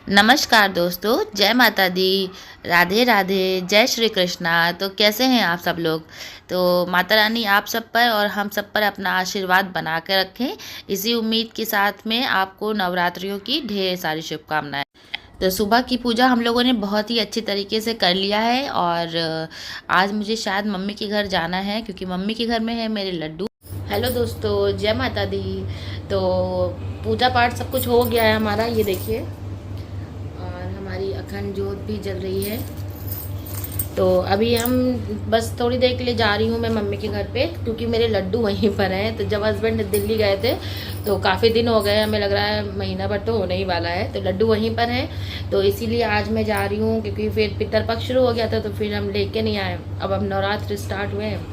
नमस्कार दोस्तों, जय माता दी, राधे राधे, जय श्री कृष्णा। तो कैसे हैं आप सब लोग। तो माता रानी आप सब पर और हम सब पर अपना आशीर्वाद बना के रखें, इसी उम्मीद के साथ में आपको नवरात्रियों की ढेर सारी शुभकामनाएं। तो सुबह की पूजा हम लोगों ने बहुत ही अच्छी तरीके से कर लिया है और आज मुझे शायद मम्मी के घर जाना है क्योंकि मम्मी के घर में है मेरे लड्डू। हेलो दोस्तों, जय माता दी। तो पूजा पाठ सब कुछ हो गया है हमारा, ये देखिए, और हमारी अखंड ज्योत भी जल रही है। तो अभी हम बस थोड़ी देर के लिए जा रही हूँ मैं मम्मी के घर पे, क्योंकि मेरे लड्डू वहीं पर हैं। तो जब हस्बैंड दिल्ली गए थे तो काफ़ी दिन हो गए, हमें लग रहा है महीना भर तो होने ही वाला है, तो लड्डू वहीं पर हैं। तो इसीलिए आज मैं जा रही हूँ, क्योंकि फिर पितरपक्ष शुरू हो गया था तो फिर हम लेके नहीं आए। अब नवरात्र स्टार्ट हुए हैं,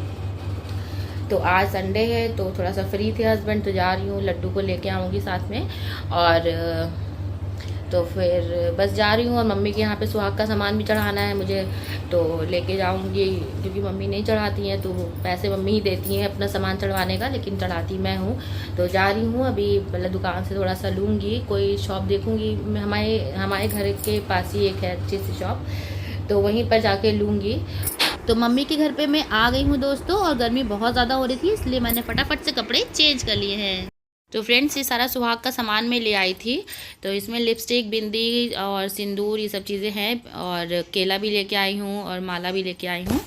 तो आज संडे है तो थोड़ा सा फ्री थे हस्बैंड, तो जा रही हूँ, लड्डू को लेके आऊँगी साथ में। और तो फिर बस जा रही हूँ, और मम्मी के यहाँ पे सुहाग का सामान भी चढ़ाना है मुझे, तो लेके जाऊँगी, क्योंकि मम्मी नहीं चढ़ाती हैं, तो पैसे मम्मी ही देती हैं अपना सामान चढ़वाने का, लेकिन चढ़ाती मैं हूँ। तो जा रही हूँ अभी, मतलब दुकान से थोड़ा सा लूँगी, कोई शॉप देखूँगी, हमारे घर के पास ही एक है अच्छी सी शॉप, तो वहीं पर जाके लूँगी। तो मम्मी के घर पे मैं आ गई हूँ दोस्तों, और गर्मी बहुत ज़्यादा हो रही थी, इसलिए मैंने फटाफट से कपड़े चेंज कर लिए हैं। तो फ्रेंड्स, ये सारा सुहाग का सामान मैं ले आई थी। तो इसमें लिपस्टिक, बिंदी और सिंदूर, ये सब चीज़ें हैं, और केला भी लेके आई हूँ और माला भी लेके आई हूँ।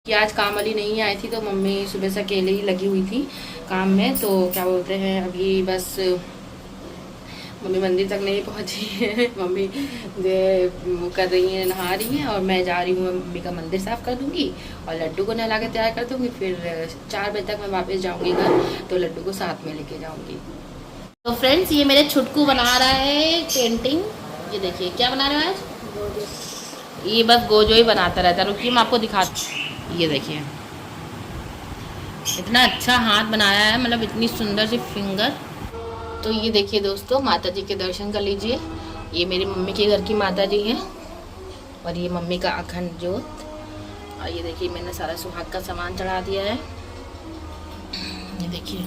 कि आज काम वाली नहीं आई थी, तो मम्मी सुबह से अकेले ही लगी हुई थी काम में। तो क्या बोलते हैं, अभी बस मम्मी मंदिर तक नहीं पहुंची है। मम्मी वो कर रही हैं, नहा रही हैं, और मैं जा रही हूँ, मम्मी का मंदिर साफ़ कर दूँगी और लड्डू को नहला के तैयार कर दूँगी। फिर 4 बजे तक मैं वापस जाऊँगी घर, तो लड्डू को साथ में लेके जाऊँगी। तो फ्रेंड्स, ये मेरे छुटकू बना रहा है पेंटिंग। ये देखिए क्या बना रहा है आज। ये बस गोजो ही बनाता रहता है। रुकिए मैं आपको दिखाती। ये देखिए, इतना अच्छा हाथ बनाया है, मतलब इतनी सुंदर सी फिंगर। तो ये देखिए दोस्तों, माता जी के दर्शन कर लीजिए। ये मेरी मम्मी के घर की माता जी हैं, और ये मम्मी का अखंड ज्योत। और ये देखिए, मैंने सारा सुहाग का सामान चढ़ा दिया है। ये देखिए,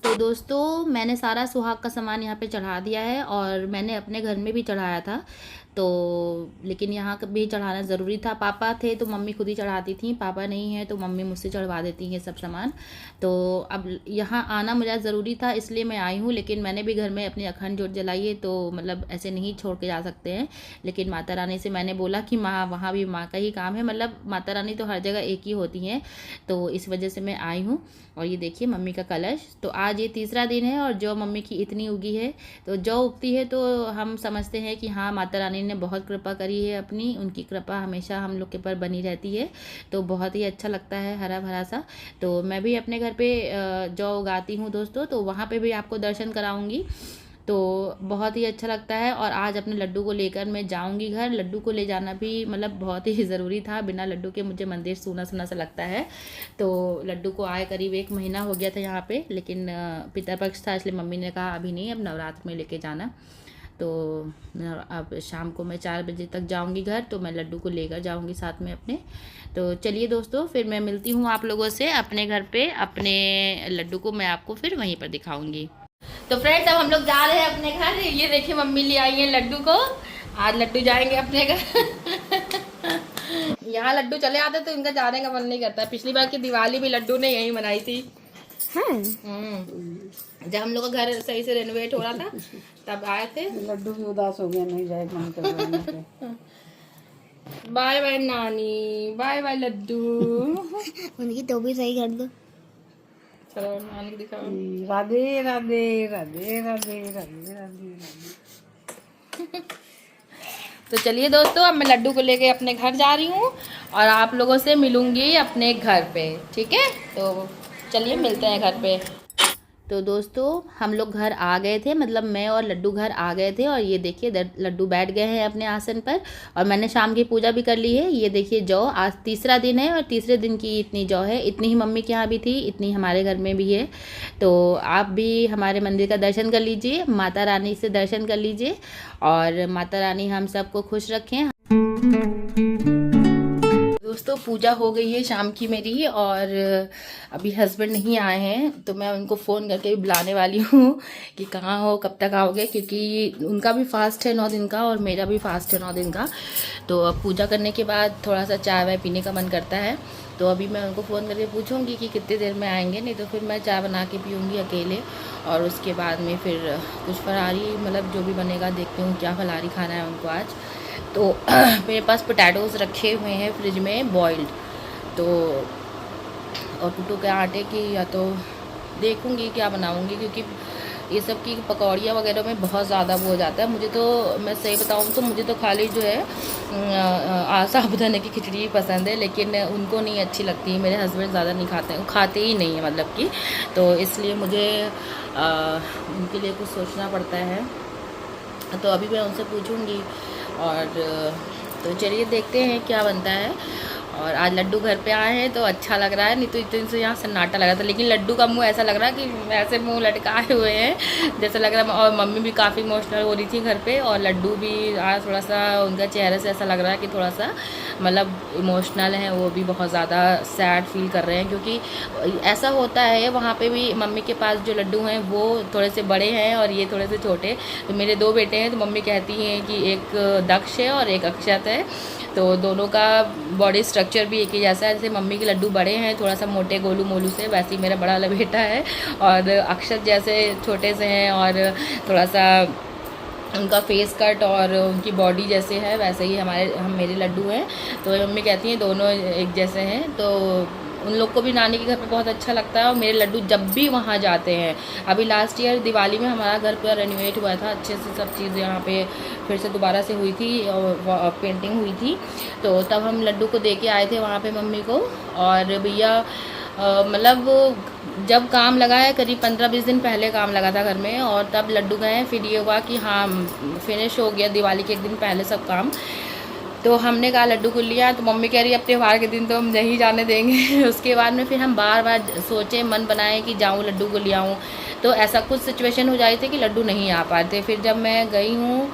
तो दोस्तों मैंने सारा सुहाग का सामान यहाँ पे चढ़ा दिया है, और मैंने अपने घर में भी चढ़ाया था। तो लेकिन यहाँ भी चढ़ाना ज़रूरी था। पापा थे तो मम्मी खुद ही चढ़ाती थी, पापा नहीं है तो मम्मी मुझसे चढ़वा देती हैं सब सामान। तो अब यहाँ आना मुझे ज़रूरी था, इसलिए मैं आई हूँ। लेकिन मैंने भी घर में अपनी अखंड ज्योत जलाई है, तो मतलब ऐसे नहीं छोड़ के जा सकते हैं। लेकिन माता रानी से मैंने बोला कि माँ, वहाँ भी माँ का ही काम है, मतलब माता रानी तो हर जगह एक ही होती हैं, तो इस वजह से मैं आई हूँ। और ये देखिए मम्मी का कलश। तो आज ये तीसरा दिन है, और जौ मम्मी की इतनी उगी है। तो जौ उगती है तो हम समझते हैं कि हाँ, माता रानी ने बहुत कृपा करी है अपनी, उनकी कृपा हमेशा हम लोग के पर बनी रहती है। तो बहुत ही अच्छा लगता है, हरा भरा सा। तो मैं भी अपने घर पे जौ उगाती हूँ दोस्तों, तो वहाँ पे भी आपको दर्शन कराऊंगी। तो बहुत ही अच्छा लगता है। और आज अपने लड्डू को लेकर मैं जाऊंगी घर। लड्डू को ले जाना भी मतलब बहुत ही ज़रूरी था, बिना लड्डू के मुझे मंदिर सूना सूना सा लगता है। तो लड्डू को आए करीब 1 महीना हो गया था यहाँ पे, लेकिन पितरपक्ष था, इसलिए मम्मी ने कहा अभी नहीं, अब नवरात्र में लेके जाना। तो अब शाम को मैं 4 बजे तक जाऊंगी घर, तो मैं लड्डू को लेकर जाऊंगी साथ में अपने। तो चलिए दोस्तों, फिर मैं मिलती हूँ आप लोगों से अपने घर पे। अपने लड्डू को मैं आपको फिर वहीं पर दिखाऊंगी। तो फ्रेंड्स, अब हम लोग जा रहे हैं अपने घर। ये देखिए मम्मी ले आई है लड्डू को, आज लड्डू जाएंगे अपने घर। यहाँ लड्डू चले आते तो इनका जाने का मन नहीं करता। पिछली बार की दिवाली भी लड्डू ने यहीं मनाई थी। जब हम लोग का घर सही से रेनोवेट हो रहा था तब आए थे। लड्डू भी उदास हो गया, नहीं जाए मन कर रहा है। बाय बाय नानी, बाय बाय लड्डू। उनकी तो भी सही कर दो। चलो नानी को दिखाओ। राधे राधे राधे राधे राधे राधे। तो चलिए दोस्तों, अब मैं लड्डू को लेके अपने घर जा रही हूँ, और आप लोगों से मिलूंगी अपने घर पे, ठीक है। तो चलिए मिलते हैं घर पे। तो दोस्तों हम लोग घर आ गए थे, मतलब मैं और लड्डू घर आ गए थे। और ये देखिए लड्डू बैठ गए हैं अपने आसन पर, और मैंने शाम की पूजा भी कर ली है। ये देखिए जौ, आज तीसरा दिन है, और तीसरे दिन की इतनी जौ है। इतनी ही मम्मी के यहाँ भी थी, इतनी हमारे घर में भी है। तो आप भी हमारे मंदिर का दर्शन कर लीजिए, माता रानी से दर्शन कर लीजिए, और माता रानी हम सबको खुश रखें। दोस्तों पूजा हो गई है शाम की मेरी, और अभी हस्बैंड नहीं आए हैं तो मैं उनको फ़ोन करके बुलाने वाली हूँ कि कहाँ हो, कब तक आओगे, क्योंकि उनका भी फास्ट है 9 दिन का और मेरा भी फास्ट है 9 दिन का। तो अब पूजा करने के बाद थोड़ा सा चाय वाय पीने का मन करता है, तो अभी मैं उनको फ़ोन करके पूछूंगी कि कितनी देर में आएंगे, नहीं तो फिर मैं चाय बना के पीऊँगी अकेले, और उसके बाद में फिर कुछ फरारी मतलब जो भी बनेगा देखती हूँ क्या फलारी खाना है उनको आज। तो मेरे पास पोटैटोज़ रखे हुए हैं फ्रिज में बॉइल्ड, तो और टूटू के आटे की या तो देखूँगी क्या बनाऊँगी, क्योंकि ये सब की पकौड़ियाँ वगैरह में बहुत ज़्यादा वो हो जाता है। मुझे तो मैं सही बताऊँ तो मुझे तो खाली जो है साबूदाने की खिचड़ी पसंद है, लेकिन उनको नहीं अच्छी लगती। मेरे हस्बैंड ज़्यादा नहीं खाते हैं, वो खाते ही नहीं है मतलब कि, तो इसलिए मुझे उनके लिए कुछ सोचना पड़ता है। तो अभी मैं उनसे पूछूंगी, और तो चलिए देखते हैं क्या बनता है। और आज लड्डू घर पे आए हैं तो अच्छा लग रहा है, नहीं तो इतने दिन से यहाँ सन्नाटा लगा था, लेकिन लड्डू का मुंह ऐसा लग रहा है कि ऐसे मुंह लटकाए हुए हैं जैसा लग रहा है। और मम्मी भी काफ़ी इमोशनल हो रही थी घर पे, और लड्डू भी आज थोड़ा सा उनका चेहरे से ऐसा लग रहा है कि थोड़ा सा मतलब इमोशनल हैं, वो भी बहुत ज़्यादा सैड फील कर रहे हैं, क्योंकि ऐसा होता है वहाँ पे भी। मम्मी के पास जो लड्डू हैं वो थोड़े से बड़े हैं और ये थोड़े से छोटे। तो मेरे 2 बेटे हैं, तो मम्मी कहती हैं कि एक दक्ष है और एक अक्षत है, तो दोनों का बॉडी स्ट्रक्चर भी एक ही जैसा है। जैसे मम्मी के लड्डू बड़े हैं थोड़ा सा मोटे गोलू मोलू से, वैसे ही मेरा बड़ा वाला बेटा है, और अक्षत जैसे छोटे से हैं और थोड़ा सा उनका फेस कट और उनकी बॉडी जैसे है, वैसे ही मेरे लड्डू हैं। तो मम्मी कहती हैं दोनों एक जैसे हैं, तो उन लोग को भी नानी के घर पे बहुत अच्छा लगता है, और मेरे लड्डू जब भी वहाँ जाते हैं। अभी लास्ट ईयर दिवाली में हमारा घर पूरा रेनोवेट हुआ था, अच्छे से सब चीज़ यहाँ पे फिर से दोबारा से हुई थी और पेंटिंग हुई थी, तो तब हम लड्डू को दे के आए थे वहाँ पे मम्मी को। और भैया मतलब जब काम लगा है करीब 15-20 दिन पहले काम लगा था घर में, और तब लड्डू गए। फिर ये हुआ कि हाँ फिनिश हो गया दिवाली के 1 दिन पहले सब काम, तो हमने कहा लड्डू को लिया। तो मम्मी कह रही है अब त्यौहार के दिन तो हम नहीं जाने देंगे उसके बाद में फिर हम बार बार सोचे, मन बनाए कि जाऊँ लड्डू को ले आऊँ, तो ऐसा कुछ सिचुएशन हो जाती थी कि लड्डू नहीं आ पाते। फिर जब मैं गई हूँ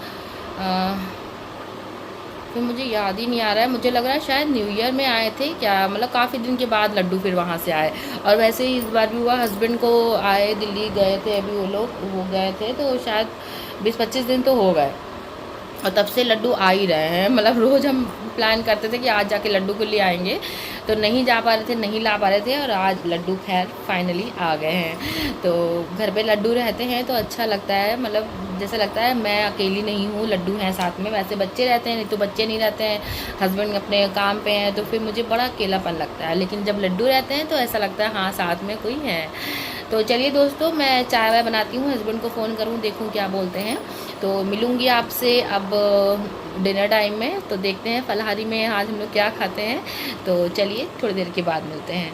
फिर मुझे याद ही नहीं आ रहा है, मुझे लग रहा है शायद न्यू ईयर में आए थे क्या, मतलब काफ़ी दिन के बाद लड्डू फिर वहाँ से आए। और वैसे ही इस बार भी हुआ, हस्बैंड को आए, दिल्ली गए थे अभी वो गए थे, तो शायद 20-25 दिन तो हो गए, और तब से लड्डू आ ही रहे हैं। मतलब रोज़ हम प्लान करते थे कि आज जाके लड्डू को ले आएंगे, तो नहीं जा पा रहे थे, नहीं ला पा रहे थे, और आज लड्डू खैर फाइनली आ गए हैं। तो घर पे लड्डू रहते हैं तो अच्छा लगता है, मतलब जैसा लगता है मैं अकेली नहीं हूँ, लड्डू हैं साथ में। वैसे बच्चे रहते हैं, नहीं तो बच्चे नहीं रहते हैं, हस्बैंड अपने काम पे हैं, तो फिर मुझे बड़ा अकेलापन लगता है, लेकिन जब लड्डू रहते हैं तो ऐसा लगता है हाँ साथ में कोई है। तो चलिए दोस्तों, मैं चाय वाय बनाती हूँ, हस्बैंड को फ़ोन करूँ, देखूँ क्या बोलते हैं, तो मिलूँगी आपसे अब डिनर टाइम में। तो देखते हैं फलाहारी में आज हम लोग क्या खाते हैं, तो चलिए थोड़ी देर के बाद मिलते हैं।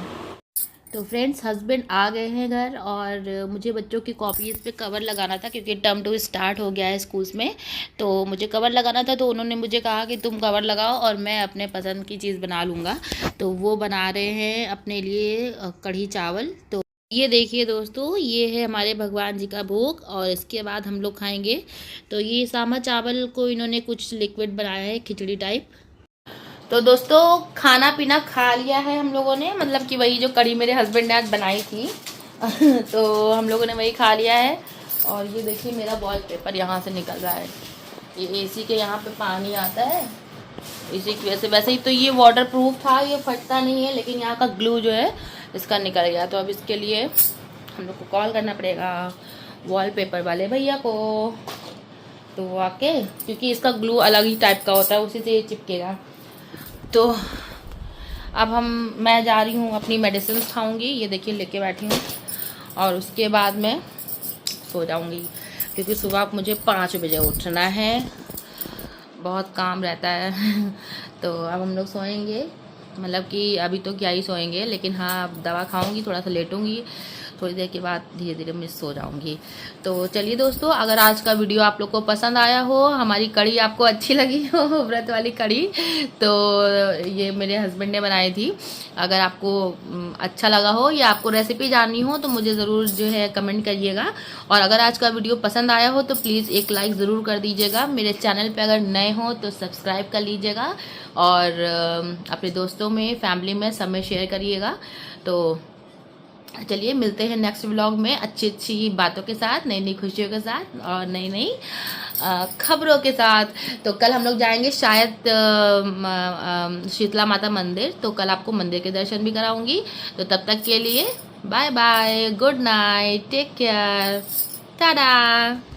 तो फ्रेंड्स हस्बैंड आ गए हैं घर, और मुझे बच्चों की कॉपीज़ पे कवर लगाना था, क्योंकि टर्म 2 स्टार्ट हो गया है स्कूल्स में, तो मुझे कवर लगाना था। तो उन्होंने मुझे कहा कि तुम कवर लगाओ और मैं अपने पसंद की चीज़ बना लूँगा। तो वो बना रहे हैं अपने लिए कढ़ी चावल। तो ये देखिए दोस्तों, ये है हमारे भगवान जी का भोग, और इसके बाद हम लोग खाएंगे। तो ये सामा चावल को इन्होंने कुछ लिक्विड बनाया है, खिचड़ी टाइप। तो दोस्तों खाना पीना खा लिया है हम लोगों ने, मतलब कि वही जो कढ़ी मेरे हस्बैंड ने आज बनाई थी तो हम लोगों ने वही खा लिया है। और ये देखिए मेरा वॉलपेपर यहाँ से निकल रहा है, ये एसी के यहाँ पे पानी आता है इसी की वजह से। वैसे ही तो ये वाटर प्रूफ था, ये फटता नहीं है, लेकिन यहाँ का ग्लू जो है इसका निकल गया। तो अब इसके लिए हम लोग को कॉल करना पड़ेगा वॉलपेपर वाले भैया को, तो वो आके, क्योंकि इसका ग्लू अलग ही टाइप का होता है, उसी से ये चिपकेगा। तो अब मैं जा रही हूँ अपनी मेडिसिन खाऊंगी, ये देखिए लेके बैठी हूँ, और उसके बाद मैं सो जाऊंगी, क्योंकि सुबह मुझे 5 बजे उठना है, बहुत काम रहता है तो अब हम लोग सोएंगे, मतलब कि अभी तो क्या ही सोएंगे, लेकिन हाँ अब दवा खाऊंगी, थोड़ा सा लेटूंगी, थोड़ी देर के बाद धीरे धीरे मैं सो जाऊंगी। तो चलिए दोस्तों, अगर आज का वीडियो आप लोग को पसंद आया हो, हमारी कढ़ी आपको अच्छी लगी हो व्रत वाली कढ़ी, तो ये मेरे हस्बैंड ने बनाई थी। अगर आपको अच्छा लगा हो या आपको रेसिपी जाननी हो तो मुझे ज़रूर जो है कमेंट करिएगा। और अगर आज का वीडियो पसंद आया हो तो प्लीज़ एक लाइक ज़रूर कर दीजिएगा। मेरे चैनल पे अगर नए हो तो सब्सक्राइब कर लीजिएगा और अपने दोस्तों में, फैमिली में, सब में शेयर करिएगा। तो चलिए मिलते हैं नेक्स्ट व्लॉग में अच्छी अच्छी बातों के साथ, नई नई खुशियों के साथ और नई नई खबरों के साथ। तो कल हम लोग जाएंगे शायद शीतला माता मंदिर, तो कल आपको मंदिर के दर्शन भी कराऊंगी। तो तब तक के लिए bye bye, good night, take care, Tata.